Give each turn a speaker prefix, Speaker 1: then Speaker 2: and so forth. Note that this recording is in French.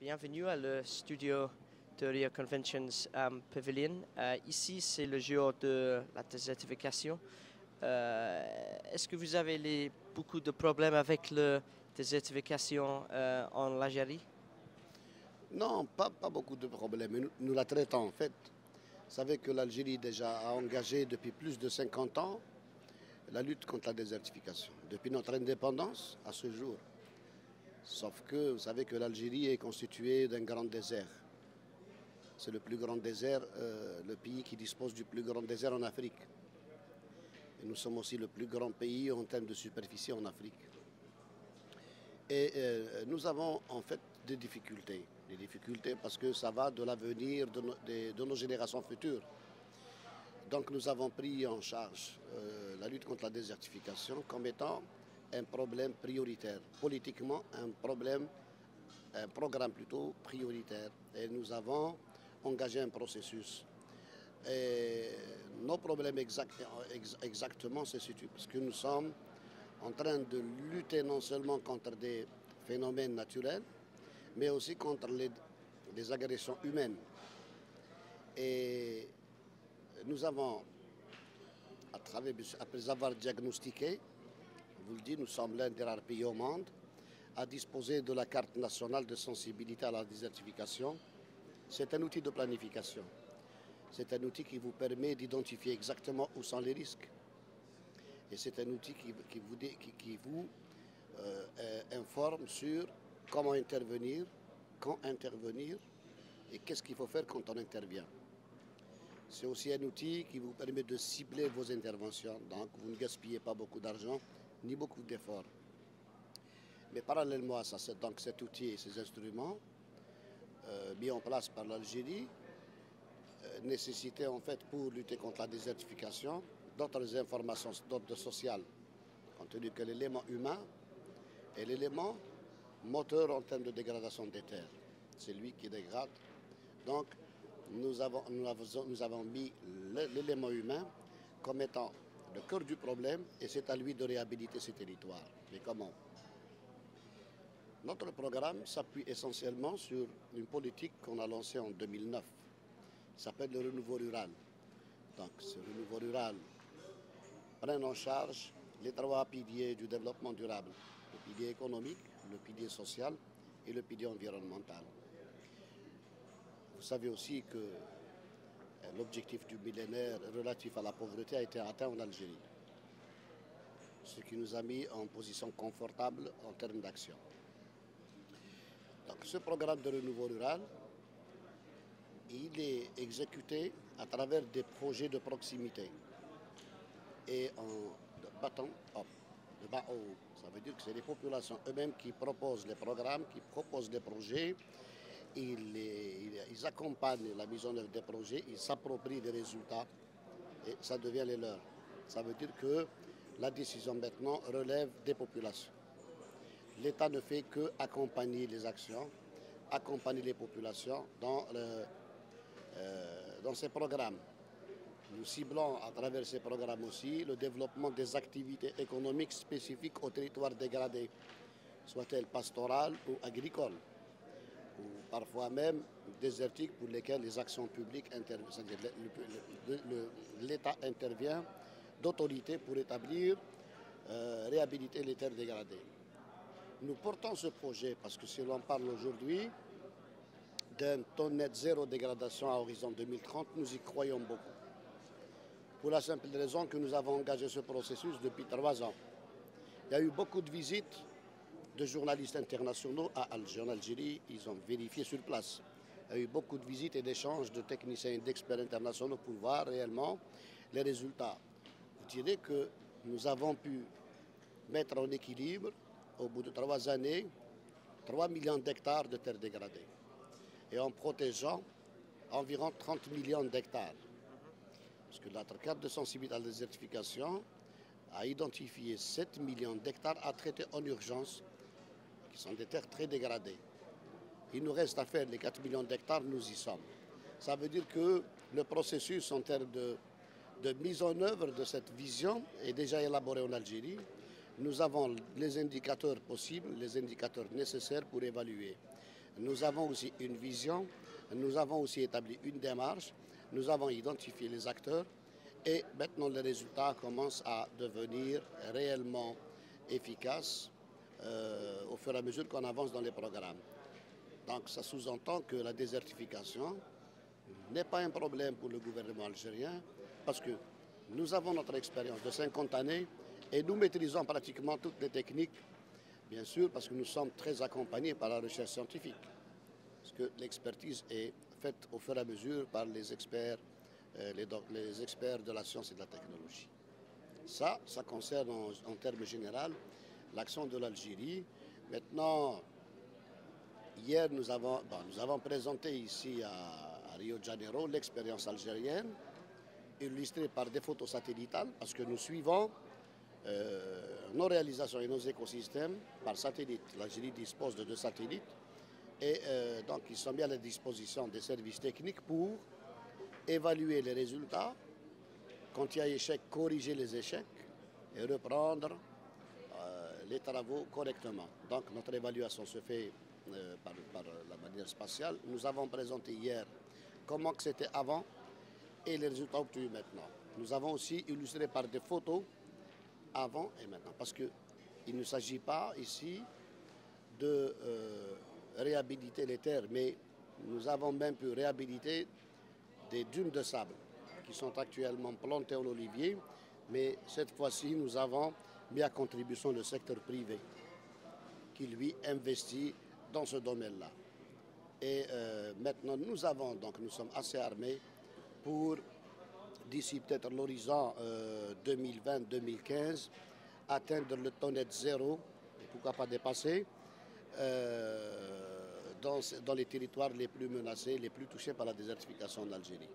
Speaker 1: Bienvenue à le studio de Rio Conventions Pavilion. Ici, c'est le jour de la désertification. Est-ce que vous avez beaucoup de problèmes avec la désertification en Algérie?
Speaker 2: Non, pas beaucoup de problèmes. Nous la traitons en fait. Vous savez que l'Algérie déjà a engagé depuis plus de 50 ans la lutte contre la désertification, depuis notre indépendance à ce jour. Sauf que vous savez que l'Algérie est constituée d'un grand désert. C'est le plus grand désert, le pays qui dispose du plus grand désert en Afrique. Et nous sommes aussi le plus grand pays en termes de superficie en Afrique. Et nous avons en fait des difficultés. Des difficultés parce que ça va de l'avenir de nos générations futures. Donc nous avons pris en charge la lutte contre la désertification comme étant un problème prioritaire. Politiquement, un programme plutôt prioritaire. Et nous avons engagé un processus. Et nos problèmes exactement se situent parce que nous sommes en train de lutter non seulement contre des phénomènes naturels, mais aussi contre les agressions humaines. Et nous avons, après avoir diagnostiqué, je vous le dis, nous sommes l'un des rares pays au monde à disposer de la carte nationale de sensibilité à la désertification. C'est un outil de planification. C'est un outil qui vous permet d'identifier exactement où sont les risques. Et c'est un outil qui vous informe sur comment intervenir, quand intervenir et qu'est-ce qu'il faut faire quand on intervient. C'est aussi un outil qui vous permet de cibler vos interventions, donc vous ne gaspillez pas beaucoup d'argent ni beaucoup d'efforts. Mais parallèlement à ça, donc cet outil et ces instruments mis en place par l'Algérie nécessitaient en fait pour lutter contre la désertification d'autres informations d'ordre social, compte tenu que l'élément humain est l'élément moteur en termes de dégradation des terres. C'est lui qui dégrade. Donc, nous avons mis l'élément humain comme étant le cœur du problème et c'est à lui de réhabiliter ces territoires. Mais comment? Notre programme s'appuie essentiellement sur une politique qu'on a lancée en 2009, qui s'appelle le renouveau rural. Donc, ce renouveau rural prend en charge les trois piliers du développement durable, le pilier économique, le pilier social et le pilier environnemental. Vous savez aussi que l'objectif du millénaire relatif à la pauvreté a été atteint en Algérie, ce qui nous a mis en position confortable en termes d'action. Donc ce programme de renouveau rural, il est exécuté à travers des projets de proximité et en bottom up, de bas en haut. Ça veut dire que c'est les populations eux-mêmes qui proposent les programmes, qui proposent des projets. Ils accompagnent la mise en œuvre des projets, ils s'approprient des résultats et ça devient les leurs. Ça veut dire que la décision maintenant relève des populations. L'État ne fait qu'accompagner les actions, accompagner les populations dans ces programmes. Nous ciblons à travers ces programmes aussi le développement des activités économiques spécifiques aux territoires dégradés, soit-elles pastorales ou agricoles, ou parfois même désertiques pour lesquels les actions publiques interviennent, c'est-à-dire l'État intervient d'autorité pour établir, réhabiliter les terres dégradées. Nous portons ce projet parce que si l'on parle aujourd'hui d'un taux net zéro dégradation à horizon 2030, nous y croyons beaucoup. Pour la simple raison que nous avons engagé ce processus depuis 3 ans. Il y a eu beaucoup de visites de journalistes internationaux à Alger. En Algérie, ils ont vérifié sur place. Il y a eu beaucoup de visites et d'échanges de techniciens et d'experts internationaux pour voir réellement les résultats. Vous direz que nous avons pu mettre en équilibre, au bout de 3 années, 3 millions d'hectares de terres dégradées et en protégeant environ 30 millions d'hectares. Parce que notre carte de sensibilité à la désertification a identifié 7 millions d'hectares à traiter en urgence, qui sont des terres très dégradées. Il nous reste à faire les 4 millions d'hectares, nous y sommes. Ça veut dire que le processus en termes de mise en œuvre de cette vision est déjà élaboré en Algérie. Nous avons les indicateurs possibles, les indicateurs nécessaires pour évaluer. Nous avons aussi une vision, nous avons aussi établi une démarche, nous avons identifié les acteurs et maintenant les résultats commencent à devenir réellement efficaces au fur et à mesure qu'on avance dans les programmes. Donc ça sous-entend que la désertification n'est pas un problème pour le gouvernement algérien parce que nous avons notre expérience de 50 années et nous maîtrisons pratiquement toutes les techniques, bien sûr, parce que nous sommes très accompagnés par la recherche scientifique. Parce que l'expertise est faite au fur et à mesure par les experts de la science et de la technologie. Ça concerne en termes généraux l'action de l'Algérie. Maintenant, hier, nous avons présenté ici à Rio de Janeiro l'expérience algérienne, illustrée par des photos satellitales, parce que nous suivons nos réalisations et nos écosystèmes par satellite. L'Algérie dispose de 2 satellites et donc ils sont mis à la disposition des services techniques pour évaluer les résultats. Quand il y a échec, corriger les échecs et reprendre les travaux correctement. Donc notre évaluation se fait par la manière spatiale. Nous avons présenté hier comment c'était avant et les résultats obtenus maintenant. Nous avons aussi illustré par des photos avant et maintenant. Parce qu'il ne s'agit pas ici de réhabiliter les terres, mais nous avons même pu réhabiliter des dunes de sable qui sont actuellement plantées en olivier, mais cette fois-ci, nous avons mis à contribution le secteur privé qui, lui, investit dans ce domaine-là. Et maintenant, nous sommes assez armés pour, d'ici peut-être l'horizon 2020-2015, atteindre le taux net zéro, et pourquoi pas dépasser, dans les territoires les plus menacés, les plus touchés par la désertification d'Algérie.